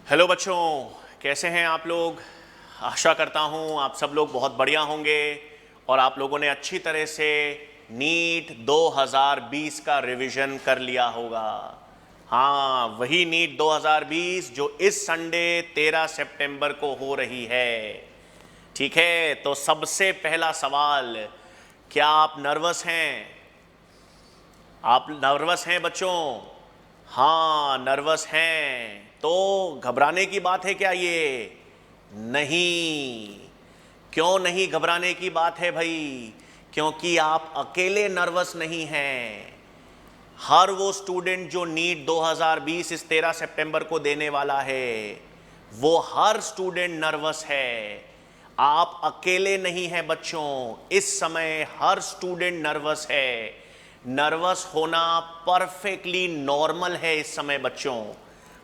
Hello बच्चों, कैसे हैं आप लोग। आशा करता हूं आप सब लोग बहुत बढ़िया होंगे और आप लोगों ने अच्छी तरह से नीट 2020 का रिवीजन कर लिया होगा। हाँ, वही नीट 2020 जो इस संडे 13 सितंबर को हो रही है। ठीक है, तो सबसे पहला सवाल, क्या आप नर्वस हैं? आप नर्वस हैं बच्चों? हाँ, नर्वस हैं तो घबराने की बात है क्या ये? नहीं। क्यों नहीं घबराने की बात है भाई? क्योंकि आप अकेले नर्वस नहीं हैं। हर वो स्टूडेंट जो नीट 2020 इस 13 सितंबर को देने वाला है, वो हर स्टूडेंट नर्वस है। आप अकेले नहीं हैं बच्चों, इस समय हर स्टूडेंट नर्वस है। नर्वस होना परफेक्टली नॉर्मल है इस समय बच्चों।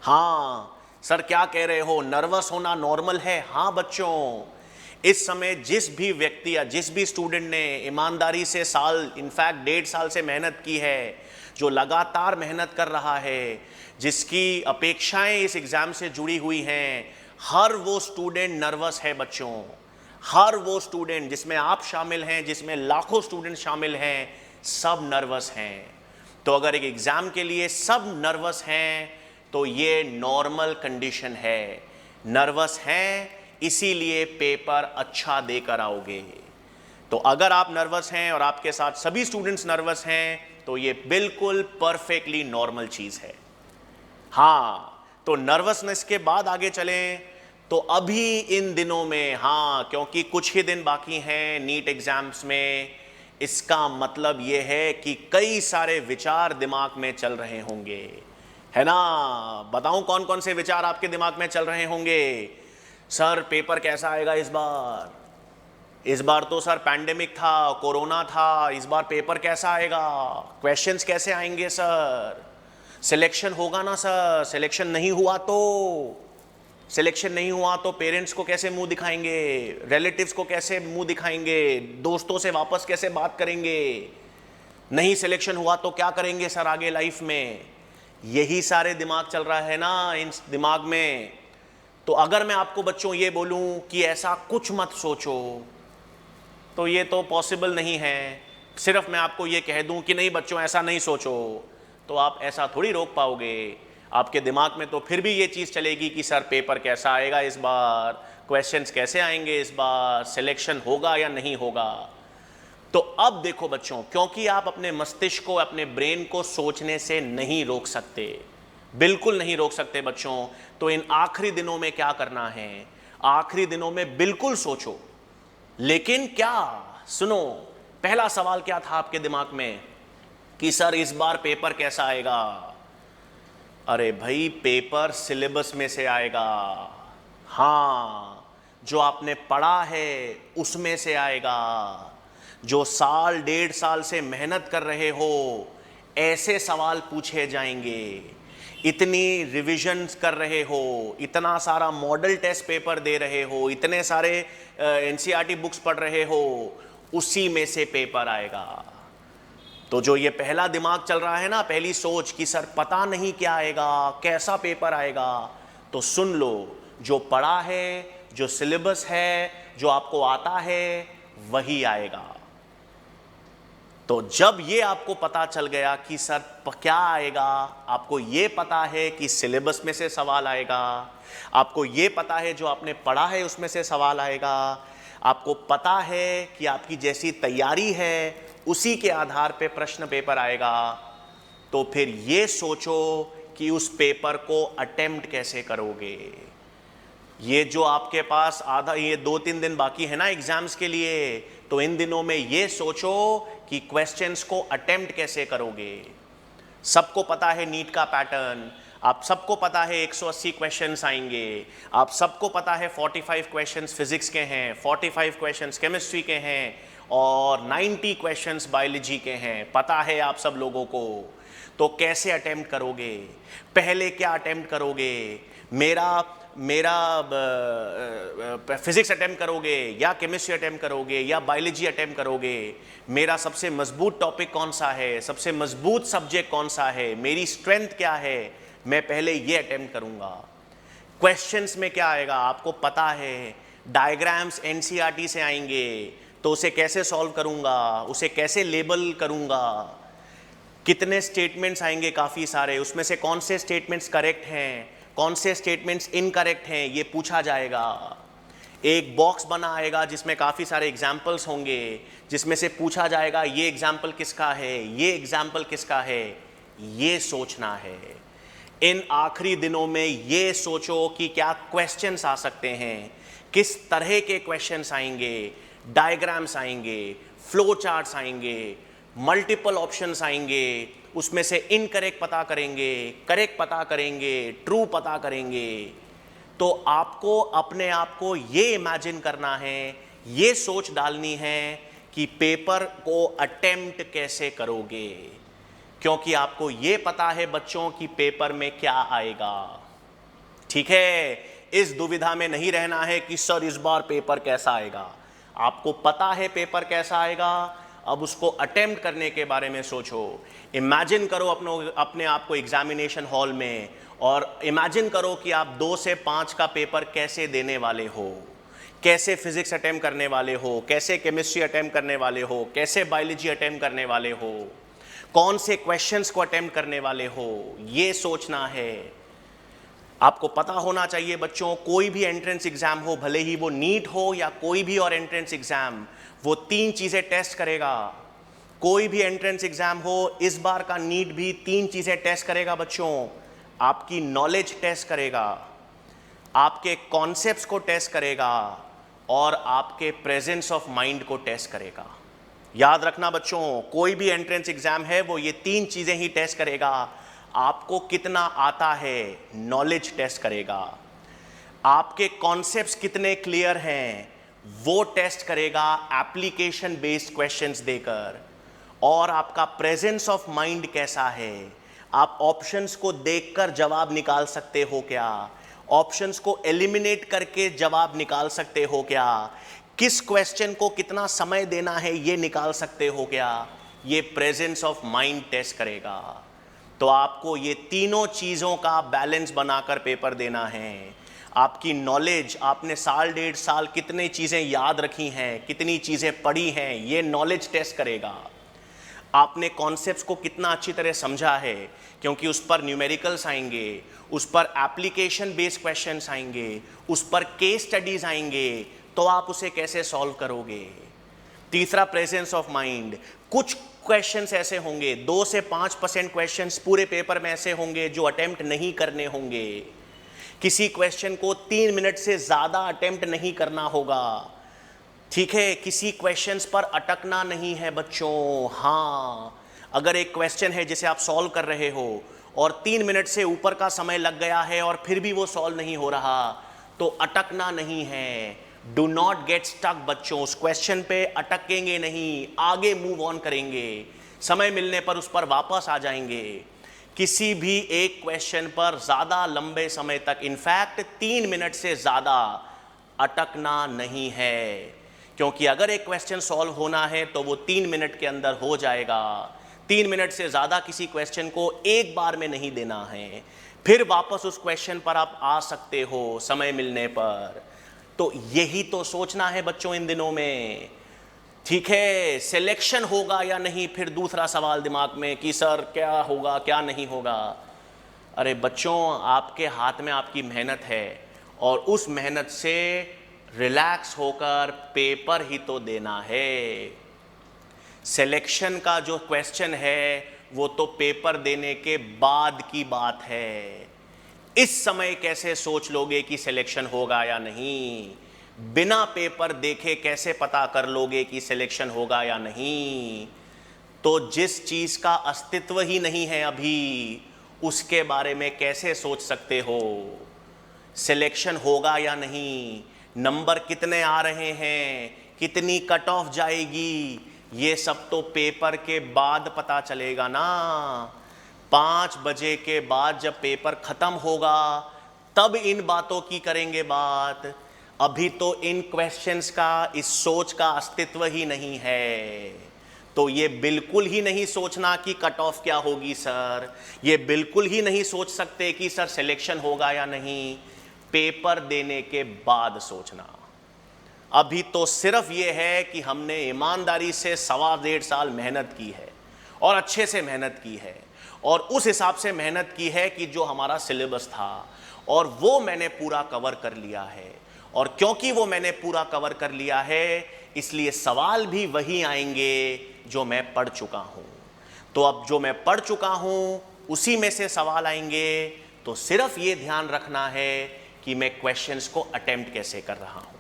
हाँ सर, क्या कह रहे हो, नर्वस होना नॉर्मल है? हाँ बच्चों, इस समय जिस भी व्यक्ति या जिस भी स्टूडेंट ने ईमानदारी से साल, इनफैक्ट 1.5 साल से मेहनत की है, जो लगातार मेहनत कर रहा है, जिसकी अपेक्षाएं इस एग्ज़ाम से जुड़ी हुई हैं, हर वो स्टूडेंट नर्वस है बच्चों। हर वो स्टूडेंट, जिसमें आप शामिल हैं, जिसमें लाखों स्टूडेंट शामिल हैं, सब नर्वस हैं। तो अगर एक एग्ज़ाम के लिए सब नर्वस हैं तो ये नॉर्मल कंडीशन है। नर्वस हैं इसीलिए पेपर अच्छा देकर आओगे। तो अगर आप नर्वस हैं और आपके साथ सभी स्टूडेंट्स नर्वस हैं तो ये बिल्कुल परफेक्टली नॉर्मल चीज़ है। हाँ, तो नर्वसनेस के बाद आगे चलें तो अभी इन दिनों में, हाँ, क्योंकि कुछ ही दिन बाकी हैं नीट एग्जाम्स में, इसका मतलब ये है कि कई सारे विचार दिमाग में चल रहे होंगे, है ना। बताऊं कौन कौन से विचार आपके दिमाग में चल रहे होंगे? सर पेपर कैसा आएगा इस बार? इस बार तो सर पैंडेमिक था, कोरोना था, इस बार पेपर कैसा आएगा? क्वेश्चंस कैसे आएंगे सर? सिलेक्शन होगा ना सर? सिलेक्शन नहीं हुआ तो? सिलेक्शन नहीं हुआ तो पेरेंट्स को कैसे मुंह दिखाएंगे? रिलेटिव्स को कैसे मुंह दिखाएंगे? दोस्तों से वापस कैसे बात करेंगे? नहीं सिलेक्शन हुआ तो क्या करेंगे सर आगे लाइफ में? यही सारे दिमाग चल रहा है ना इन दिमाग में। तो अगर मैं आपको बच्चों ये बोलूं कि ऐसा कुछ मत सोचो, तो ये तो पॉसिबल नहीं है। सिर्फ मैं आपको ये कह दूं कि नहीं बच्चों ऐसा नहीं सोचो, तो आप ऐसा थोड़ी रोक पाओगे। आपके दिमाग में तो फिर भी ये चीज़ चलेगी कि सर पेपर कैसा आएगा इस बार, क्वेश्चंस कैसे आएंगे इस बार, सिलेक्शन होगा या नहीं होगा। तो अब देखो बच्चों, क्योंकि आप अपने मस्तिष्क को, अपने ब्रेन को सोचने से नहीं रोक सकते, बिल्कुल नहीं रोक सकते बच्चों, तो इन आखिरी दिनों में क्या करना है? आखिरी दिनों में बिल्कुल सोचो। लेकिन क्या, सुनो, पहला सवाल क्या था आपके दिमाग में कि सर इस बार पेपर कैसा आएगा? अरे भाई, पेपर सिलेबस में से आएगा। हाँ, जो आपने पढ़ा है उसमें से आएगा। जो साल 1.5 साल से मेहनत कर रहे हो, ऐसे सवाल पूछे जाएंगे। इतनी रिवीजन कर रहे हो, इतना सारा मॉडल टेस्ट पेपर दे रहे हो, इतने सारे एनसीईआरटी बुक्स पढ़ रहे हो, उसी में से पेपर आएगा। तो जो ये पहला दिमाग चल रहा है ना, पहली सोच कि सर पता नहीं क्या आएगा, कैसा पेपर आएगा, तो सुन लो, जो पढ़ा है, जो सिलेबस है, जो आपको आता है, वही आएगा। तो जब ये आपको पता चल गया कि सर क्या आएगा, आपको ये पता है कि सिलेबस में से सवाल आएगा, आपको ये पता है जो आपने पढ़ा है उसमें से सवाल आएगा, आपको पता है कि आपकी जैसी तैयारी है उसी के आधार पे प्रश्न पेपर आएगा, तो फिर ये सोचो कि उस पेपर को अटेम्प्ट कैसे करोगे। ये जो आपके पास ये 2-3 दिन बाकी है ना एग्जाम्स के लिए, तो इन दिनों में ये सोचो कि क्वेश्चंस को अटेम्प्ट कैसे करोगे। सबको पता है नीट का पैटर्न, आप सबको पता है 180 क्वेश्चंस आएंगे, आप सबको पता है 45 क्वेश्चंस फिजिक्स के हैं, 45 क्वेश्चंस केमिस्ट्री के हैं और 90 क्वेश्चंस बायोलॉजी के हैं, पता है आप सब लोगों को। तो कैसे अटेम्प्ट करोगे? पहले क्या अटेम्प्ट करोगे? मेरा फिजिक्स अटेम्प्ट करोगे या केमिस्ट्री अटेम्प्ट करोगे या बायोलॉजी अटेम्प्ट करोगे? मेरा सबसे मजबूत टॉपिक कौन सा है, सबसे मजबूत सब्जेक्ट कौन सा है, मेरी स्ट्रेंथ क्या है, मैं पहले ये अटेम्प्ट करूंगा। क्वेश्चंस में क्या आएगा आपको पता है, डायग्राम्स एनसीईआरटी से आएंगे, तो उसे कैसे सॉल्व करूंगा, उसे कैसे लेबल करूंगा, कितने स्टेटमेंट्स आएंगे, काफ़ी सारे, उसमें से कौन से स्टेटमेंट्स करेक्ट हैं, कौन से स्टेटमेंट्स इनकरेक्ट हैं, ये पूछा जाएगा। एक बॉक्स बना आएगा जिसमें काफ़ी सारे एग्जाम्पल्स होंगे, जिसमें से पूछा जाएगा ये एग्जाम्पल किसका है, ये एग्जाम्पल किसका है, ये सोचना है। इन आखिरी दिनों में ये सोचो कि क्या क्वेश्चंस आ सकते हैं, किस तरह के क्वेश्चंस आएंगे, डायग्राम्स आएंगे, फ्लो चार्ट्स आएंगे, मल्टीपल ऑप्शंस आएंगे, उसमें से इनकरेक्ट पता करेंगे, करेक्ट पता करेंगे, ट्रू पता करेंगे। तो आपको अपने आप को ये इमेजिन करना है, ये सोच डालनी है कि पेपर को अटेम्प्ट कैसे करोगे, क्योंकि आपको ये पता है बच्चों कि पेपर में क्या आएगा। ठीक है, इस दुविधा में नहीं रहना है कि सर इस बार पेपर कैसा आएगा। आपको पता है पेपर कैसा आएगा, अब उसको अटेम्प्ट करने के बारे में सोचो। इमेजिन करो अपने आप को एग्जामिनेशन हॉल में, और इमेजिन करो कि आप 2 से 5 का पेपर कैसे देने वाले हो, कैसे फिजिक्स अटेम्प्ट करने वाले हो, कैसे केमिस्ट्री अटेम्प्ट करने वाले हो, कैसे बायोलॉजी अटेम्प्ट करने वाले हो, कौन से क्वेश्चंस को अटेम्प्ट करने वाले हो, ये सोचना है। आपको पता होना चाहिए बच्चों, कोई भी एंट्रेंस एग्जाम हो, भले ही वो नीट हो या कोई भी और एंट्रेंस एग्जाम, वो 3 चीजें टेस्ट करेगा। कोई भी एंट्रेंस एग्जाम हो, इस बार का नीट भी 3 चीजें टेस्ट करेगा बच्चों। आपकी नॉलेज टेस्ट करेगा, आपके कॉन्सेप्ट्स को टेस्ट करेगा, और आपके प्रेजेंस ऑफ माइंड को टेस्ट करेगा। याद रखना बच्चों, कोई भी एंट्रेंस एग्जाम है वो ये 3 चीजें ही टेस्ट करेगा। आपको कितना आता है, नॉलेज टेस्ट करेगा, आपके कॉन्सेप्ट्स कितने क्लियर हैं, वो टेस्ट करेगा एप्लीकेशन बेस्ड क्वेश्चंस देकर, और आपका प्रेजेंस ऑफ माइंड कैसा है, आप ऑप्शंस को देखकर जवाब निकाल सकते हो क्या, ऑप्शंस को एलिमिनेट करके जवाब निकाल सकते हो क्या, किस क्वेश्चन को कितना समय देना है ये निकाल सकते हो क्या, ये प्रेजेंस ऑफ माइंड टेस्ट करेगा। तो आपको ये तीनों चीज़ों का बैलेंस बनाकर पेपर देना है। आपकी नॉलेज, आपने साल 1.5 साल कितनी चीज़ें याद रखी हैं, कितनी चीज़ें पढ़ी हैं, ये नॉलेज टेस्ट करेगा। आपने कॉन्सेप्ट्स को कितना अच्छी तरह समझा है, क्योंकि उस पर न्यूमेरिकल्स आएंगे, उस पर एप्लीकेशन बेस्ड क्वेश्चंस आएंगे, उस पर केस स्टडीज आएंगे, तो आप उसे कैसे सॉल्व करोगे। तीसरा, प्रेजेंस ऑफ माइंड। कुछ क्वेश्चंस ऐसे होंगे, 2 से 5% क्वेश्चंस पूरे पेपर में ऐसे होंगे जो अटेम्प्ट नहीं करने होंगे। किसी क्वेश्चन को 3 मिनट से ज़्यादा अटेम्प्ट नहीं करना होगा। ठीक है, किसी क्वेश्चंस पर अटकना नहीं है बच्चों। हाँ, अगर एक क्वेश्चन है जिसे आप सॉल्व कर रहे हो और 3 मिनट से ऊपर का समय लग गया है और फिर भी वो सॉल्व नहीं हो रहा, तो अटकना नहीं है। डू नॉट गेट स्टक बच्चों, उस क्वेश्चन पे अटकेंगे नहीं, आगे मूव ऑन करेंगे, समय मिलने पर उस पर वापस आ जाएंगे। किसी भी एक क्वेश्चन पर ज़्यादा लंबे समय तक, इनफैक्ट 3 मिनट से ज़्यादा अटकना नहीं है, क्योंकि अगर एक क्वेश्चन सॉल्व होना है तो वो 3 मिनट के अंदर हो जाएगा। 3 मिनट से ज़्यादा किसी क्वेश्चन को एक बार में नहीं देना है, फिर वापस उस क्वेश्चन पर आप आ सकते हो समय मिलने पर। तो यही तो सोचना है बच्चों इन दिनों में। ठीक है, सिलेक्शन होगा या नहीं, फिर दूसरा सवाल दिमाग में कि सर क्या होगा क्या नहीं होगा। अरे बच्चों, आपके हाथ में आपकी मेहनत है, और उस मेहनत से रिलैक्स होकर पेपर ही तो देना है। सिलेक्शन का जो क्वेश्चन है वो तो पेपर देने के बाद की बात है। इस समय कैसे सोच लोगे कि सिलेक्शन होगा या नहीं? बिना पेपर देखे कैसे पता कर लोगे कि सिलेक्शन होगा या नहीं? तो जिस चीज़ का अस्तित्व ही नहीं है अभी, उसके बारे में कैसे सोच सकते हो? सिलेक्शन होगा या नहीं, नंबर कितने आ रहे हैं, कितनी कट ऑफ जाएगी, ये सब तो पेपर के बाद पता चलेगा ना। 5 बजे के बाद जब पेपर ख़त्म होगा तब इन बातों की करेंगे बात। अभी तो इन क्वेश्चंस का, इस सोच का अस्तित्व ही नहीं है। तो ये बिल्कुल ही नहीं सोचना कि कट ऑफ क्या होगी सर, ये बिल्कुल ही नहीं सोच सकते कि सर सिलेक्शन होगा या नहीं। पेपर देने के बाद सोचना। अभी तो सिर्फ ये है कि हमने ईमानदारी से 1.25 साल मेहनत की है और अच्छे से मेहनत की है और उस हिसाब से मेहनत की है कि जो हमारा सिलेबस था और वो मैंने पूरा कवर कर लिया है। और क्योंकि वो मैंने पूरा कवर कर लिया है इसलिए सवाल भी वही आएंगे जो मैं पढ़ चुका हूँ। तो अब जो मैं पढ़ चुका हूँ उसी में से सवाल आएंगे। तो सिर्फ ये ध्यान रखना है कि मैं क्वेश्चंस को अटेम्प्ट कैसे कर रहा हूँ।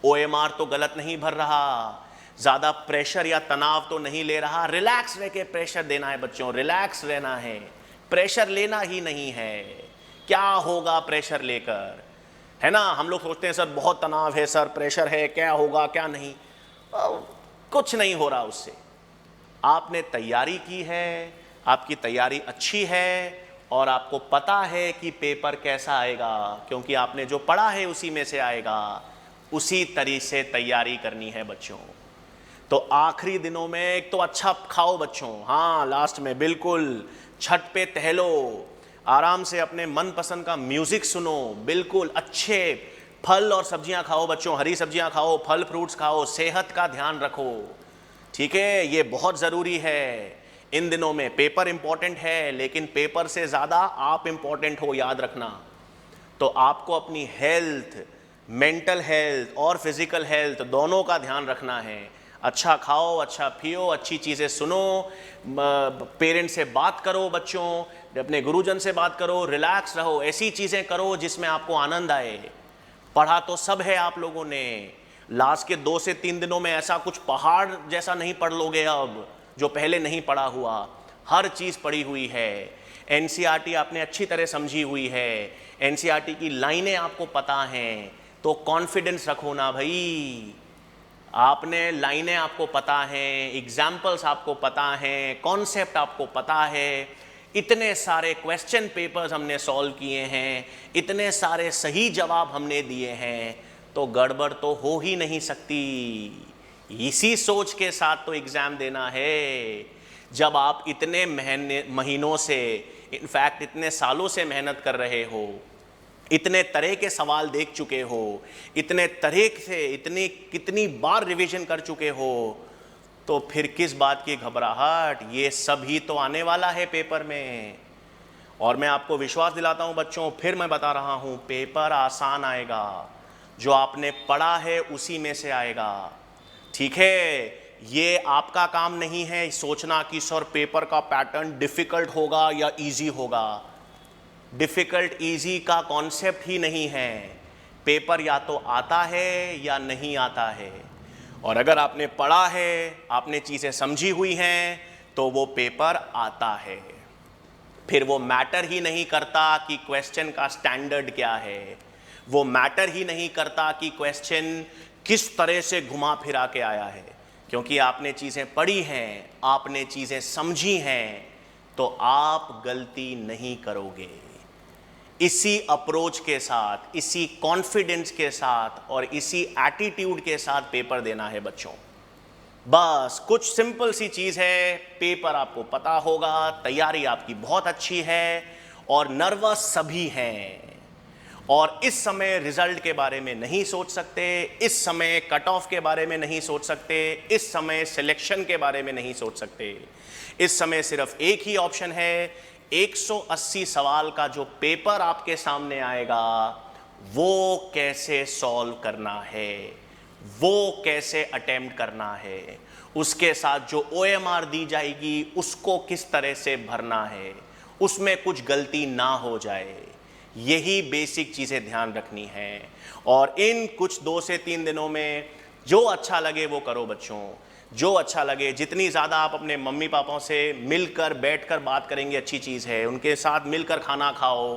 OMR तो गलत नहीं भर रहा, ज़्यादा प्रेशर या तनाव तो नहीं ले रहा। रिलैक्स रह के प्रेशर देना है बच्चों, रिलैक्स रहना है, प्रेशर लेना ही नहीं है। क्या होगा प्रेशर लेकर, है ना। हम लोग सोचते हैं सर बहुत तनाव है, सर प्रेशर है, क्या होगा क्या नहीं। कुछ नहीं हो रहा उससे। आपने तैयारी की है, आपकी तैयारी अच्छी है और आपको पता है कि पेपर कैसा आएगा, क्योंकि आपने जो पढ़ा है उसी में से आएगा। उसी तरीके से तैयारी करनी है बच्चों। तो आखिरी दिनों में एक तो अच्छा खाओ बच्चों, हाँ लास्ट में बिल्कुल छत पे टहलो, आराम से अपने मनपसंद का म्यूजिक सुनो, बिल्कुल अच्छे फल और सब्जियां खाओ बच्चों, हरी सब्जियां खाओ, फल फ्रूट्स खाओ, सेहत का ध्यान रखो, ठीक है। ये बहुत ज़रूरी है इन दिनों में। पेपर इंपॉर्टेंट है लेकिन पेपर से ज़्यादा आप इंपॉर्टेंट हो, याद रखना। तो आपको अपनी हेल्थ, मेंटल हेल्थ और फिजिकल हेल्थ दोनों का ध्यान रखना है। अच्छा खाओ, अच्छा पियो, अच्छी चीज़ें सुनो, पेरेंट्स से बात करो बच्चों, अपने गुरुजन से बात करो, रिलैक्स रहो, ऐसी चीज़ें करो जिसमें आपको आनंद आए। पढ़ा तो सब है आप लोगों ने, लास्ट के 2 से 3 दिनों में ऐसा कुछ पहाड़ जैसा नहीं पढ़ लोगे अब जो पहले नहीं पढ़ा हुआ। हर चीज़ पढ़ी हुई है। NCERT आपने अच्छी तरह समझी हुई है, NCERT की लाइनें आपको पता हैं। तो कॉन्फिडेंस रखो ना भाई, आपने लाइनें आपको पता हैं, एग्जाम्पल्स आपको पता हैं, कॉन्सेप्ट आपको पता है। इतने सारे क्वेश्चन पेपर्स हमने सॉल्व किए हैं, इतने सारे सही जवाब हमने दिए हैं, तो गड़बड़ तो हो ही नहीं सकती। इसी सोच के साथ तो एग्ज़ाम देना है। जब आप इतने महीनों से, इनफैक्ट इतने सालों से मेहनत कर रहे हो, इतने तरह के सवाल देख चुके हो, इतने तरह से कितनी बार रिवीजन कर चुके हो, तो फिर किस बात की घबराहट। ये सब ही तो आने वाला है पेपर में। और मैं आपको विश्वास दिलाता हूँ बच्चों, फिर मैं बता रहा हूँ, पेपर आसान आएगा। जो आपने पढ़ा है उसी में से आएगा, ठीक है। ये आपका काम नहीं है सोचना कि सर पेपर का पैटर्न डिफ़िकल्ट होगा या इजी होगा। डिफ़िकल्ट इजी का कॉन्सेप्ट ही नहीं है। पेपर या तो आता है या नहीं आता है। और अगर आपने पढ़ा है, आपने चीज़ें समझी हुई हैं, तो वो पेपर आता है। फिर वो मैटर ही नहीं करता कि क्वेश्चन का स्टैंडर्ड क्या है, वो मैटर ही नहीं करता कि क्वेश्चन किस तरह से घुमा फिरा के आया है, क्योंकि आपने चीज़ें पढ़ी हैं, आपने चीज़ें समझी हैं, तो आप गलती नहीं करोगे। इसी अप्रोच के साथ, इसी कॉन्फिडेंस के साथ और इसी एटीट्यूड के साथ पेपर देना है बच्चों। बस कुछ सिंपल सी चीज़ है, पेपर आपको पता होगा, तैयारी आपकी बहुत अच्छी है और नर्वस सभी हैं। और इस समय रिजल्ट के बारे में नहीं सोच सकते, इस समय कट ऑफ के बारे में नहीं सोच सकते, इस समय सिलेक्शन के बारे में नहीं सोच सकते। इस समय सिर्फ एक ही ऑप्शन है, 180 सवाल का जो पेपर आपके सामने आएगा वो कैसे सॉल्व करना है, वो कैसे अटेम्प्ट करना है, उसके साथ जो OMR दी जाएगी उसको किस तरह से भरना है, उसमें कुछ गलती ना हो जाए। यही बेसिक चीज़ें ध्यान रखनी है। और इन कुछ 2 से 3 दिनों में जो अच्छा लगे वो करो बच्चों, जो अच्छा लगे। जितनी ज़्यादा आप अपने मम्मी पापाओं से मिलकर बैठकर बात करेंगे अच्छी चीज़ है, उनके साथ मिलकर खाना खाओ,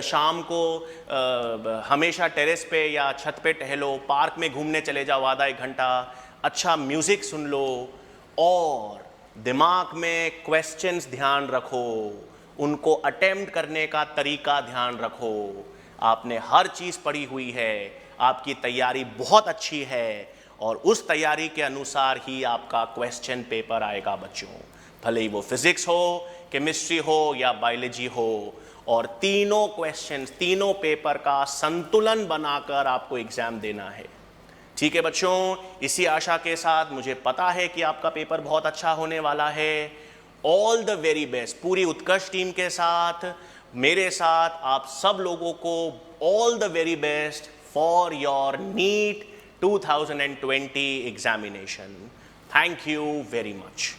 शाम को हमेशा टेरेस पे या छत पे टहलो, पार्क में घूमने चले जाओ आधा 1 घंटा, अच्छा म्यूज़िक सुन लो और दिमाग में क्वेश्चंस ध्यान रखो, उनको अटेम्प्ट करने का तरीका ध्यान रखो। आपने हर चीज़ पढ़ी हुई है, आपकी तैयारी बहुत अच्छी है और उस तैयारी के अनुसार ही आपका क्वेश्चन पेपर आएगा बच्चों। भले ही वो फिजिक्स हो, केमिस्ट्री हो या बायोलॉजी हो, और तीनों क्वेश्चंस, तीनों पेपर का संतुलन बनाकर आपको एग्जाम देना है। ठीक है बच्चों, इसी आशा के साथ मुझे पता है कि आपका पेपर बहुत अच्छा होने वाला है। ऑल द वेरी बेस्ट पूरी उत्कर्ष टीम के साथ, मेरे साथ आप सब लोगों को all the very best for your NEET 2020 examination. Thank you very much.